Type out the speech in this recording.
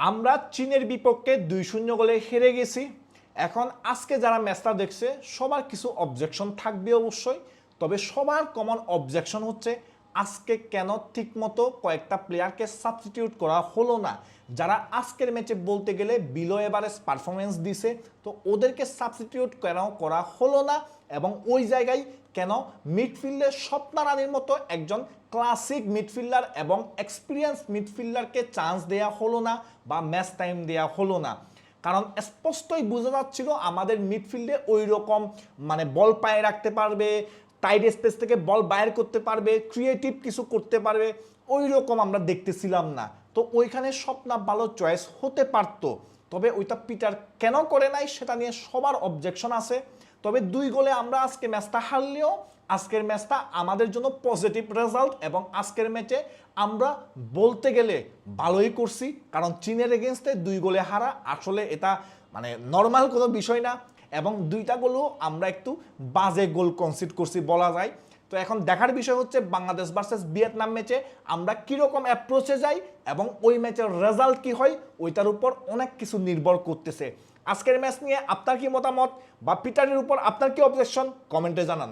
আমরা চীনের বিপক্ষে 2-0 গোলে হেরে গেছি। এখন আজকে যারা ম্যাচটা দেখছে সবার কিছু অবজেকশন থাকবে অবশ্যই, তবে সবার কমন অবজেকশন হচ্ছে আজকে কেন ঠিকমতো কয়েকটা প্লেয়ারকে সাবস্টিটিউট করা হলো না। যারা আজকের ম্যাচে বলতে গেলে বিলো এভারেজ পারফরমেন্স দিছে, তো ওদেরকে সাবস্টিটিউট কেন করা হলো না এবং ওই জায়গায় কেন মিডফিল্ডে স্বপ্না রানীর মতো একজন ক্লাসিক মিডফিল্ডার এবং এক্সপিরিয়েন্স মিডফিল্ডারকে চান্স দেয়া হলো না বা ম্যাচ টাইম দেয়া হলো না। কারণ স্পষ্টই বোঝা যাচ্ছিল আমাদের মিডফিল্ডে ওই রকম মানে বল পায়ে রাখতে পারবে, টাইট স্পেস থেকে বল বাইর করতে পারবে, ক্রিয়েটিভ কিছু করতে পারবে, ওই রকম আমরা দেখতেছিলাম না। তো ওইখানে স্বপ্না ভালো চয়েস হতে পারতো, তবে ওইটা পিটার কেন করে নাই সেটা নিয়ে সবার অবজেকশন আছে। তবে 2 গোলে আমরা আজকে ম্যাচটা হারলেও আজকের ম্যাচটা আমাদের জন্য পজিটিভ রেজাল্ট এবং আজকের ম্যাচে আমরা বলতে গেলে ভালোই করছি। কারণ চীনের এগেনস্টে 2 গোলে হারা আসলে এটা মানে নর্মাল কোনো বিষয় না, এবং 2টা গোলও আমরা একটু বাজে গোল কনসিড করছি বলা যায়। তো এখন দেখার বিষয় হচ্ছে বাংলাদেশ ভার্সেস ভিয়েতনাম ম্যাচে আমরা কীরকম অ্যাপ্রোচে যাই এবং ওই ম্যাচের রেজাল্ট কী হয় ওইটার উপর অনেক কিছু নির্ভর করতেছে। আজকের ম্যাচ নিয়ে আপনার কি মতামত বা পিটারের উপর আপনার কি অবজেকশন কমেন্টে জানান।